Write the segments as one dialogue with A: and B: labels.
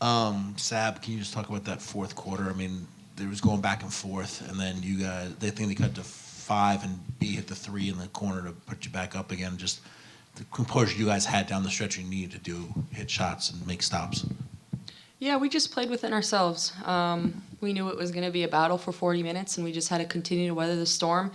A: Sab, can you just talk about that fourth quarter? I mean, there was going back and forth, and then you guys, they think they cut to five, and B hit the three in the corner to put you back up again. Just the composure you guys had down the stretch you needed to do, hit shots and make stops.
B: Yeah, we just played within ourselves. We knew it was going to be a battle for 40 minutes, and we just had to continue to weather the storm.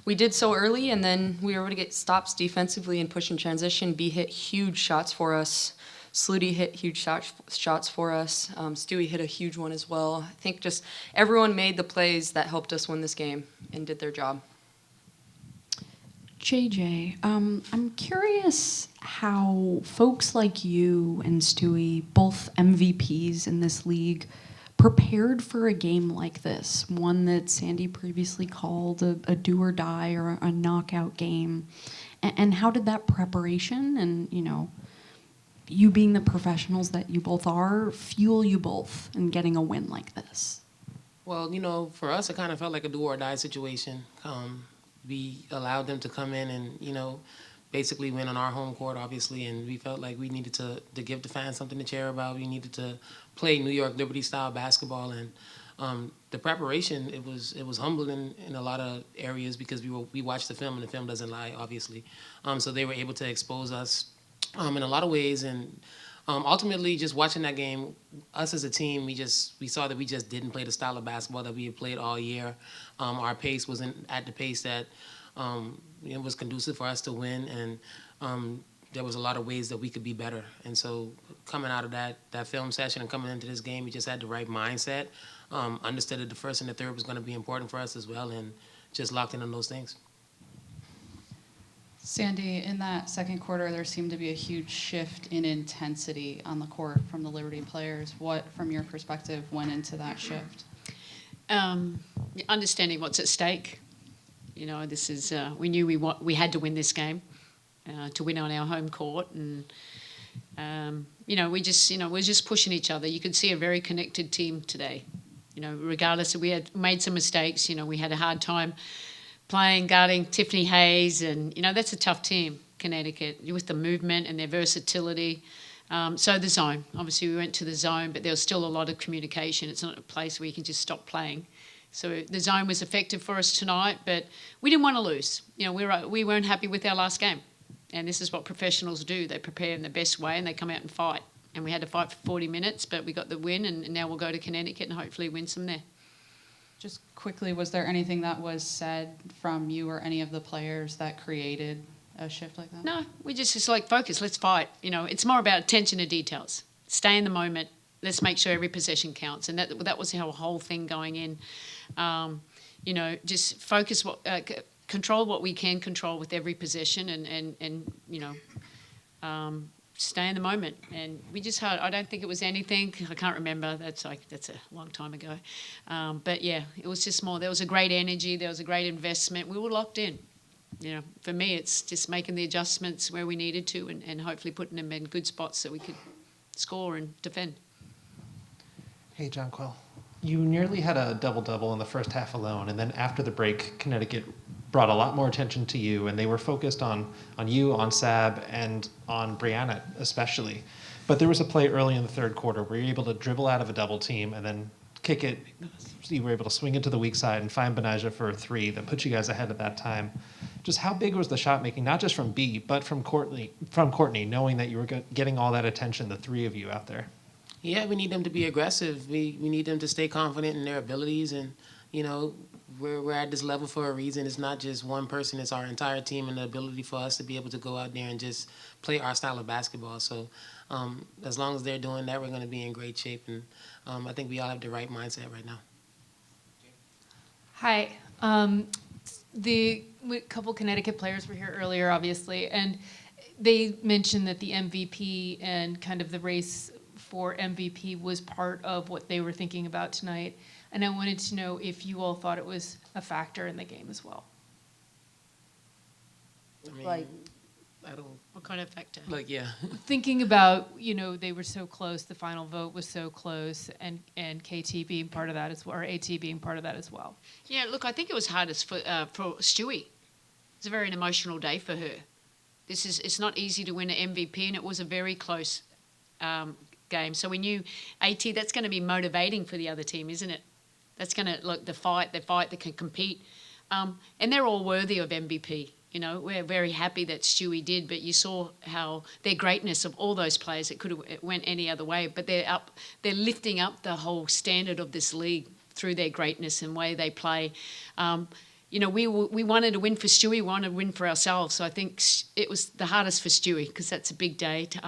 B: We did so early, and then we were able to get stops defensively and push in transition. B hit huge shots for us. Sluty hit huge shots for us. Stewie hit a huge one as well. I think just everyone made the plays that helped us win this game and did their job.
C: JJ, I'm curious how folks like you and Stewie, both MVPs in this league, prepared for a game like this, one that Sandy previously called a do or die or a knockout game. And how did that preparation and, you being the professionals that you both are, fuel you both in getting a win like this?
D: Well, for us, it kind of felt like a do or die situation. We allowed them to come in and, basically win on our home court, obviously, and we felt like we needed to give the fans something to cheer about. We needed to play New York Liberty style basketball, and the preparation it was humbling in a lot of areas because we watched the film and the film doesn't lie, obviously. So they were able to expose us in a lot of ways, and ultimately just watching that game, us as a team, we saw that we just didn't play the style of basketball that we had played all year. Our pace wasn't at the pace that it was conducive for us to win, and there was a lot of ways that we could be better. And so coming out of that film session and coming into this game, we just had the right mindset, understood that the first and the third was going to be important for us as well, and just locked in on those things.
E: Sandy, in that second quarter, there seemed to be a huge shift in intensity on the court from the Liberty players. What, from your perspective, went into that shift?
F: Understanding what's at stake. This is we knew we had to win this game to win on our home court, and we're just pushing each other. You could see a very connected team today. Regardless, we had made some mistakes. We had a hard time guarding Tiffany Hayes, and that's a tough team, Connecticut, with the movement and their versatility. So the zone, obviously we went to the zone, but there was still a lot of communication. It's not a place where you can just stop playing. So the zone was effective for us tonight, but we didn't want to lose. We weren't happy with our last game, and this is what professionals do. They prepare in the best way and they come out and fight. And we had to fight for 40 minutes, but we got the win, and now we'll go to Connecticut and hopefully win some there.
E: Just quickly, was there anything that was said from you or any of the players that created a shift like that?
F: No, we just like focus. Let's fight. It's more about attention to details. Stay in the moment. Let's make sure every possession counts, and that was our whole thing going in. Just focus. Control what we can control with every possession, and stay in the moment. And we just had, I don't think it was anything, I can't remember, that's a long time ago. But yeah, it was just more, there was a great energy, there was a great investment, we were locked in. For me, it's just making the adjustments where we needed to and hopefully putting them in good spots so we could score and defend.
G: Hey, Jonquel. You nearly had a double-double in the first half alone, and then after the break, Connecticut brought a lot more attention to you, and they were focused on you, on Sab, and on Brianna especially. But there was a play early in the third quarter where you were able to dribble out of a double team and then kick it. You were able to swing it to the weak side and find Benijah for a three that put you guys ahead at that time. Just how big was the shot making, not just from B, but from Courtney, knowing that you were getting all that attention, the three of you out there?
D: Yeah, we need them to be aggressive. We need them to stay confident in their abilities, and we're at this level for a reason. It's not just one person; it's our entire team, and the ability for us to be able to go out there and just play our style of basketball. So, as long as they're doing that, we're going to be in great shape, and I think we all have the right mindset right now.
H: Hi. The couple Connecticut players were here earlier, obviously, and they mentioned that the MVP and kind of the race for MVP was part of what they were thinking about tonight. And I wanted to know if you all thought it was a factor in the game as well.
D: I don't.
F: What kind of factor?
H: Thinking about, they were so close, the final vote was so close, and KT being part of that as well, or AT being part of that as well.
F: Yeah, look, I think it was hardest for Stewie. It's a very emotional day for her. It's not easy to win an MVP, and it was a very close game. So we knew AT, that's going to be motivating for the other team, isn't it? That's going to look the fight that can compete. And they're all worthy of MVP. You know, we're very happy that Stewie did, but you saw how their greatness of all those players, it went any other way, but they're lifting up the whole standard of this league through their greatness and way they play. You know, we wanted to win for Stewie, we wanted to win for ourselves. So I think it was the hardest for Stewie because that's a big day to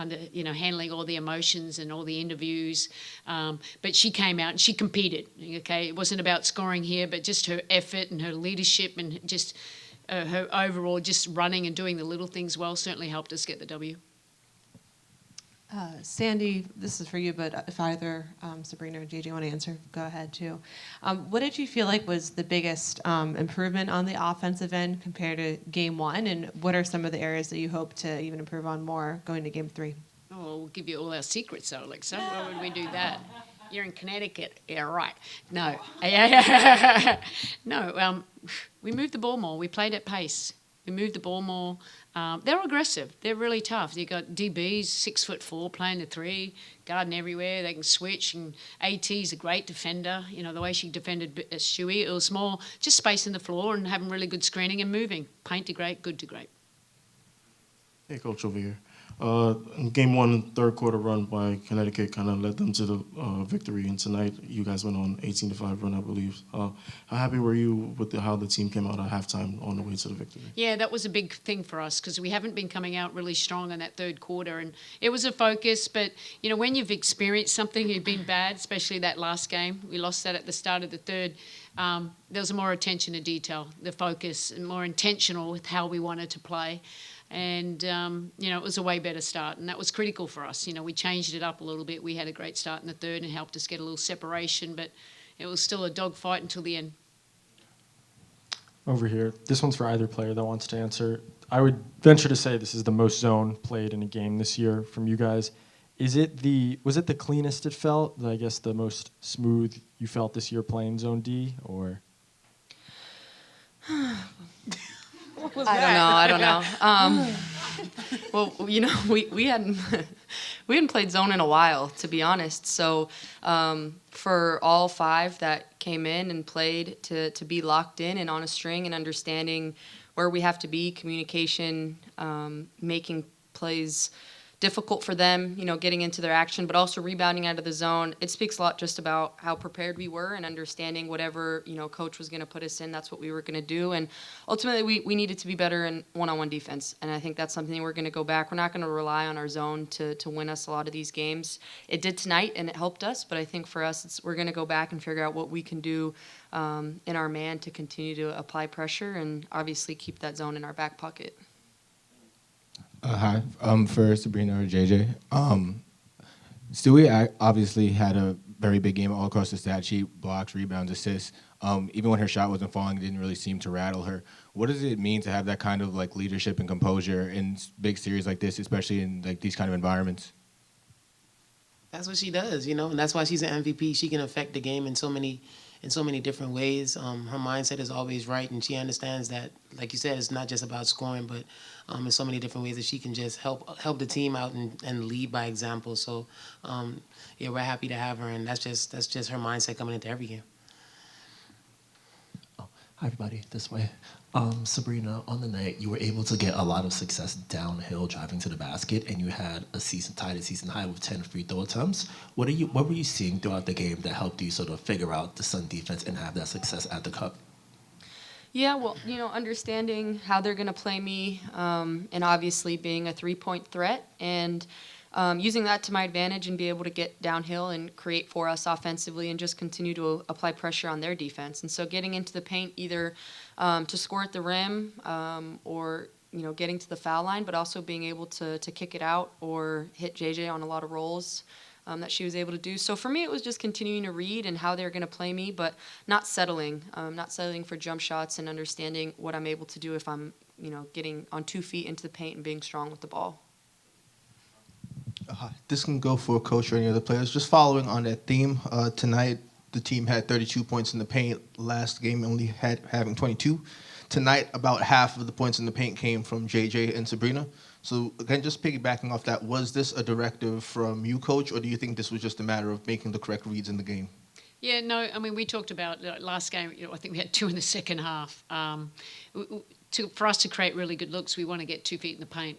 F: handling all the emotions and all the interviews. But she came out and she competed. Okay, it wasn't about scoring here, but just her effort and her leadership and just her overall just running and doing the little things well certainly helped us get the W.
I: Sandy, this is for you, but if either Sabrina or JJ want to answer, go ahead too. What did you feel like was the biggest improvement on the offensive end compared to game one, and what are some of the areas that you hope to even improve on more going to game three?
F: Oh, we'll give you all our secrets, though, Alexa. Why would we do that? You're in Connecticut. Yeah, right. No. No, we moved the ball more. We played at pace. We moved the ball more. They're aggressive. They're really tough. You got DBs, 6'4", playing the three, guarding everywhere. They can switch. And AT's a great defender. You know, the way she defended Stewie, it was more just spacing the floor and having really good screening and moving. Paint to great, good to great.
J: Hey, Coach, over here. In game one, third quarter run by Connecticut kind of led them to the victory. And tonight, you guys went on 18-5 run, I believe. How happy were you with how the team came out at halftime on the way to the victory?
F: Yeah, that was a big thing for us because we haven't been coming out really strong in that third quarter. And it was a focus. But, you know, when you've experienced something, you've been bad, especially that last game. We lost that at the start of the third. There was more attention to detail, the focus, and more intentional with how we wanted to play. And, you know, it was a way better start, and that was critical for us. You know, we changed it up a little bit. We had a great start in the third and helped us get a little separation, but it was still a dogfight until the end.
K: Over here, this one's for either player that wants to answer. I would venture to say this is the most zone played in a game this year from you guys. Was it the cleanest it felt? I guess the most smooth you felt this year playing Zone D, or?
B: I don't know. Well, you know, we hadn't played zone in a while, to be honest. So for all five that came in and played to be locked in and on a string and understanding where we have to be, communication, making plays difficult for them, you know, getting into their action, but also rebounding out of the zone. It speaks a lot just about how prepared we were and understanding whatever, you know, coach was going to put us in, that's what we were going to do. And ultimately, we needed to be better in one-on-one defense. And I think that's something we're going to go back. We're not going to rely on our zone to win us a lot of these games. It did tonight, and it helped us. But I think for us, we're going to go back and figure out what we can do in our man to continue to apply pressure and obviously keep that zone in our back pocket.
L: Hi, for Sabrina or JJ. Stewie obviously had a very big game all across the stat sheet, blocks, rebounds, assists. Even when her shot wasn't falling, it didn't really seem to rattle her. What does it mean to have that kind of like leadership and composure in big series like this, especially in like these kind of environments?
D: That's what she does, you know, and that's why she's an MVP. She can affect the game in so many different ways. Her mindset is always right, and she understands that, like you said, it's not just about scoring, but in so many different ways that she can just help the team out and lead by example. So, yeah, we're happy to have her, and that's just her mindset coming into every game.
M: Hi, everybody. This way. Sabrina, on the night, you were able to get a lot of success downhill driving to the basket, and you had a season high with 10 free throw attempts. What were you seeing throughout the game that helped you sort of figure out the Sun defense and have that success at the cup?
B: Yeah, well, you know, understanding how they're going to play me, and obviously being a three-point threat, and using that to my advantage and be able to get downhill and create for us offensively and just continue to apply pressure on their defense. And so getting into the paint either to score at the rim or, you know, getting to the foul line, but also being able to kick it out or hit JJ on a lot of rolls that she was able to do. So for me, it was just continuing to read and how they're going to play me, but not settling for jump shots and understanding what I'm able to do if I'm, you know, getting on 2 feet into the paint and being strong with the ball.
N: This can go for a coach or any other players. Just following on that theme, tonight the team had 32 points in the paint. Last game only having 22. Tonight, about half of the points in the paint came from JJ and Sabrina. So again, just piggybacking off that, was this a directive from you, coach, or do you think this was just a matter of making the correct reads in the game?
F: Yeah, no, I mean, we talked about last game, I think we had 2 in the second half. For us to create really good looks, we want to get 2 feet in the paint,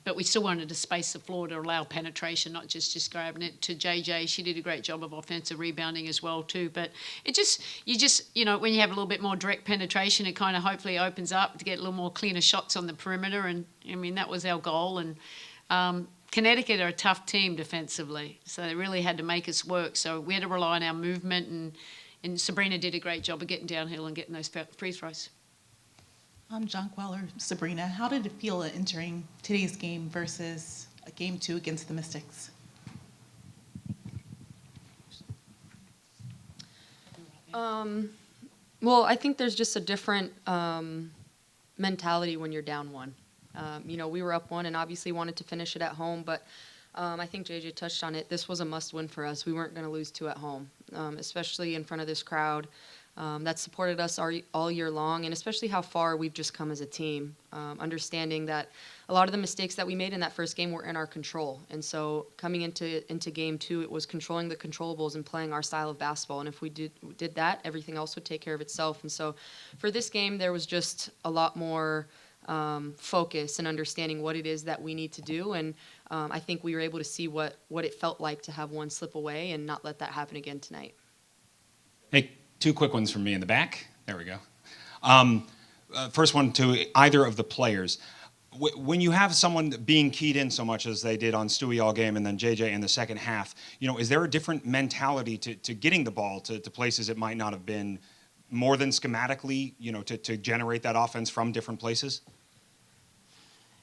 F: but we still wanted to space the floor to allow penetration, not just grabbing it. To JJ, she did a great job of offensive rebounding as well too. But when you have a little bit more direct penetration, it kind of hopefully opens up to get a little more cleaner shots on the perimeter. And I mean, that was our goal. And Connecticut are a tough team defensively, so they really had to make us work. So we had to rely on our movement, and Sabrina did a great job of getting downhill and getting those free throws.
O: Jonquel or Sabrina, how did it feel entering today's game versus game 2 against the Mystics?
B: Well, I think there's just a different mentality when you're down 1. We were up 1 and obviously wanted to finish it at home, but I think JJ touched on it. This was a must-win for us. We weren't going to lose 2 at home, especially in front of this crowd that supported us all year long, and especially how far we've just come as a team, understanding that a lot of the mistakes that we made in that first game were in our control. And so coming into game 2, it was controlling the controllables and playing our style of basketball. And if we did that, everything else would take care of itself. And so for this game, there was just a lot more focus and understanding what it is that we need to do. And I think we were able to see what it felt like to have 1 slip away and not let that happen again tonight.
P: Hey, 2 quick ones from me in the back. There we go. First one to either of the players. When you have someone being keyed in so much as they did on Stewie all game and then JJ in the second half, is there a different mentality to getting the ball to places it might not have been more than schematically, to generate that offense from different places?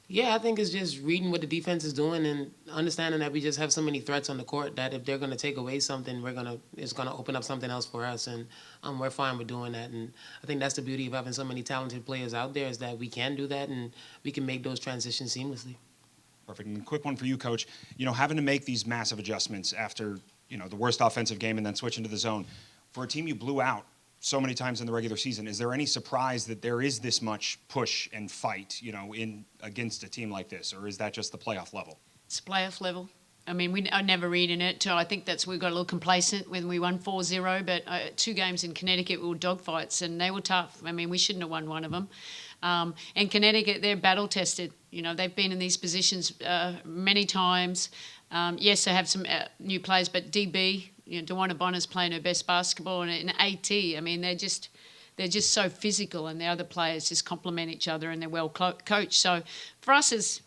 D: Yeah, I think it's just reading what the defense is doing and understanding that we just have so many threats on the court that if they're going to take away something, it's going to open up something else for us, and we're fine with doing that. And I think that's the beauty of having so many talented players out there, is that we can do that and we can make those transitions seamlessly.
P: Perfect. And a quick one for you, Coach. Having to make these massive adjustments after the worst offensive game and then switch into the zone for a team you blew out so many times in the regular season, is there any surprise that there is this much push and fight, in against a team like this, or is that just the playoff level?
F: It's playoff level. I mean, I never read in it. I think we got a little complacent when we won 4-0, but 2 games in Connecticut were dogfights, and they were tough. I mean, we shouldn't have won one of them. And Connecticut, they're battle tested. They've been in these positions many times. Yes, they have some new players, but DB, DeWanna Bonner's playing her best basketball, and in AT, I mean, they're just so physical, and the other players just complement each other, and they're well coached. So for us, is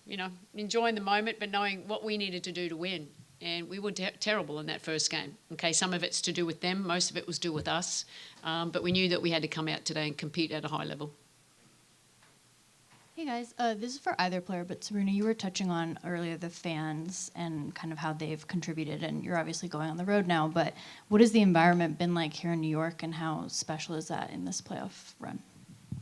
F: enjoying the moment, but knowing what we needed to do to win. And we were terrible in that first game. Okay, some of it's to do with them, most of it was to do with us, but we knew that we had to come out today and compete at a high level.
Q: Hey guys, this is for either player, but Sabrina, you were touching on earlier the fans and kind of how they've contributed, and you're obviously going on the road now, but what has the environment been like here in New York, and how special is that in this playoff run?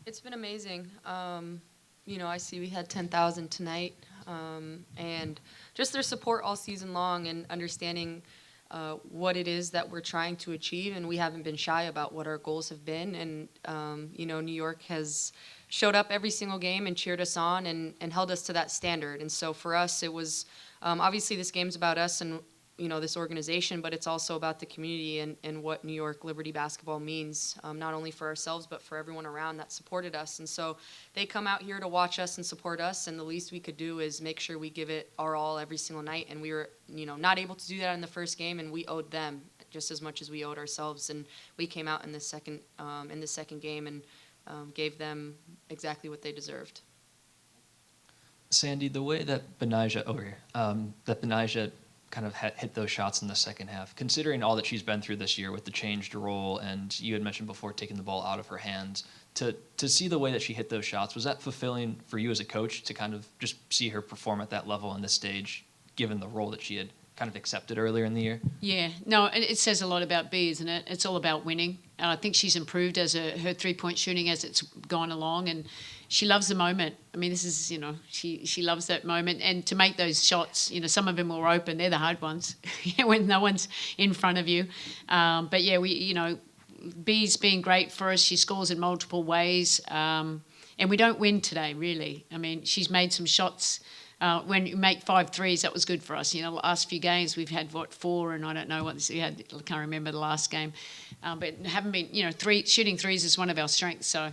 B: It's been amazing. I see we had 10,000 tonight, and just their support all season long and understanding what it is that we're trying to achieve, and we haven't been shy about what our goals have been. And New York has showed up every single game and cheered us on and held us to that standard. And so for us, it was obviously this game's about us and this organization, but it's also about the community and what New York Liberty basketball means, not only for ourselves but for everyone around that supported us. And so they come out here to watch us and support us, and the least we could do is make sure we give it our all every single night. And we were not able to do that in the first game, and we owed them just as much as we owed ourselves. And we came out in the second game and gave them exactly what they deserved.
R: Sandy, the way that Benijah kind of hit those shots in the second half, considering all that she's been through this year with the changed role, and you had mentioned before taking the ball out of her hands, to see the way that she hit those shots, was that fulfilling for you as a coach to kind of just see her perform at that level on this stage, given the role that she had kind of accepted earlier in the year?
F: Yeah, no, it says a lot about B, isn't it? It's all about winning. And I think she's improved as her three-point shooting as it's gone along, and she loves the moment. I mean, this is, she loves that moment. And to make those shots, some of them were open. They're the hard ones when no one's in front of you. But yeah, B's been great for us. She scores in multiple ways. and we don't win today, really. I mean, she's made some shots. When you make 5 threes, that was good for us. You know, the last few games we've had 4, and I don't know what we had. I can't remember the last game, but haven't been. You know, shooting threes is one of our strengths. So,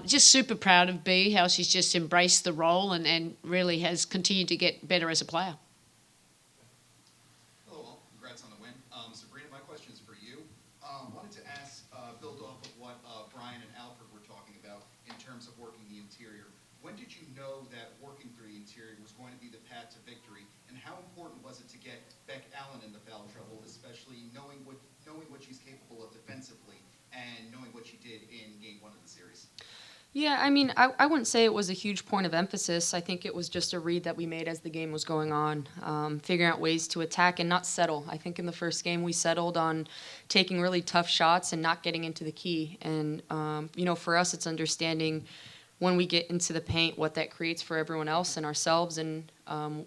F: just super proud of B, how she's just embraced the role and really has continued to get better as a player.
S: Hello, all. Congrats on the win. Sabrina, my question is for you. Wanted to ask, build off of what Brian and Alfred were talking about in terms of working the interior. When did you know that working through the interior was going to be the path to victory, and how important was it to get Beck Allen in the foul trouble, especially knowing what she's capable of defensively and knowing what she did in Game 1 of the series?
B: Yeah, I mean, I wouldn't say it was a huge point of emphasis. I think it was just a read that we made as the game was going on, figuring out ways to attack and not settle. I think in the first game we settled on taking really tough shots and not getting into the key. And, you know, for us it's understanding when we get into the paint what that creates for everyone else and ourselves and,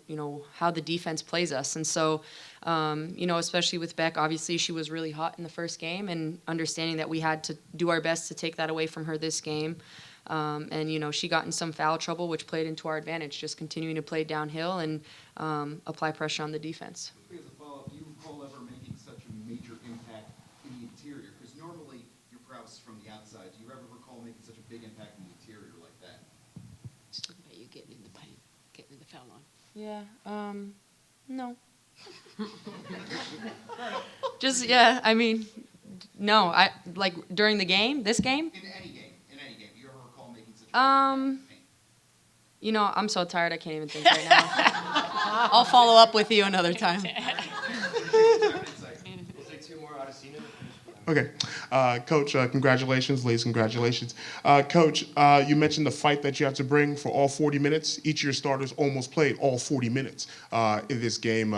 B: you know, how the defense plays us. And so, you know, especially with Beck, obviously she was really hot in the first game, and understanding that we had to do our best to take that away from her this game. And, you know, she got in some foul trouble, which played into our advantage, just continuing to play downhill and apply pressure on the defense.
S: As a follow-up, do you recall ever making such a major impact in the interior? Because normally your prowess is from the outside. Do you ever recall making such a big impact in the interior like that?
F: Just talking about you getting in the paint, getting in the foul line.
B: Yeah, no. Just, yeah, I mean, no. I like during the game, this game?
S: In any game. Do you ever recall making such a big impact in the paint?
B: You know, I'm so tired I can't even think right now. I'll follow up with you another time.
T: We'll take 2 more out of Cena.
U: Okay. Coach, congratulations. Ladies, congratulations. Coach, you mentioned the fight that you have to bring for all 40 minutes. Each of your starters almost played all 40 minutes in this game.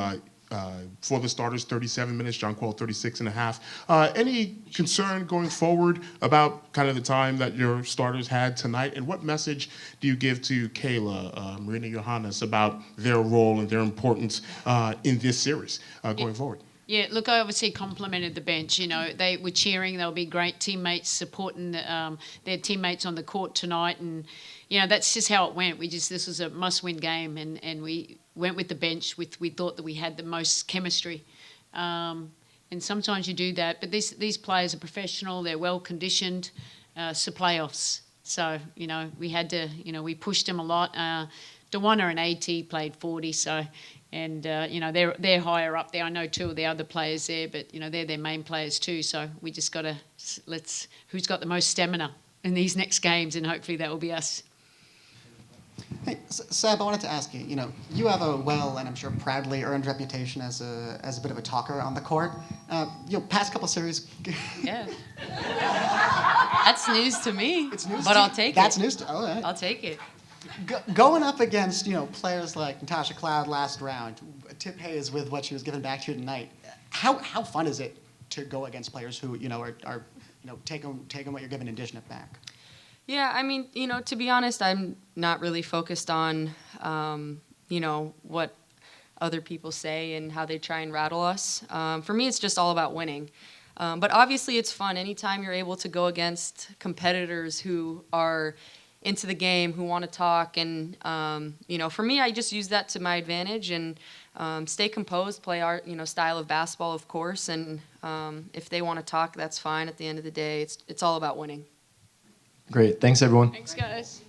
U: For the starters, 37 minutes, Jonquel 36 and a half. Any concern going forward about kind of the time that your starters had tonight? And what message do you give to Kayla, Marina Johannes about their role and their importance in this series going forward?
F: Yeah, look, I obviously complimented the bench. You know, they were cheering. They'll be great teammates supporting their teammates on the court tonight. And, you know, that's just how it went. This was a must-win game, and we went with the bench. We thought that we had the most chemistry. And sometimes you do that. But these players are professional. They're well-conditioned. It's the playoffs. So, you know, we had to, you know, we pushed them a lot. Dewana and AT played 40, so... And, you know, they're higher up there. I know 2 of the other players there, but, you know, they're their main players too. So we just got to, who's got the most stamina in these next games, and hopefully that will be us.
V: Hey, Sab, I wanted to ask you, you know, you have a well, and I'm sure proudly earned reputation as a bit of a talker on the court. You know, past couple series...
B: Yeah. That's news to me,
V: It's news
B: but
V: to
B: I'll
V: you?
B: take
V: That's
B: it.
V: news to... All right.
B: I'll take it.
V: Going up against, you know, players like Natasha Cloud last round, Tip Hayes with what she was giving back to you tonight, how fun is it to go against players who, you know, are you know, taking what you're giving and dishing it back?
B: Yeah, I mean, you know, to be honest, I'm not really focused on, you know, what other people say and how they try and rattle us. For me, it's just all about winning. But obviously, it's fun anytime you're able to go against competitors who are into the game, who want to talk. And, you know, for me, I just use that to my advantage and stay composed, play our, you know, style of basketball, of course. And if they want to talk, that's fine. At the end of the day, it's all about winning.
K: Great. Thanks, everyone.
F: Thanks, guys.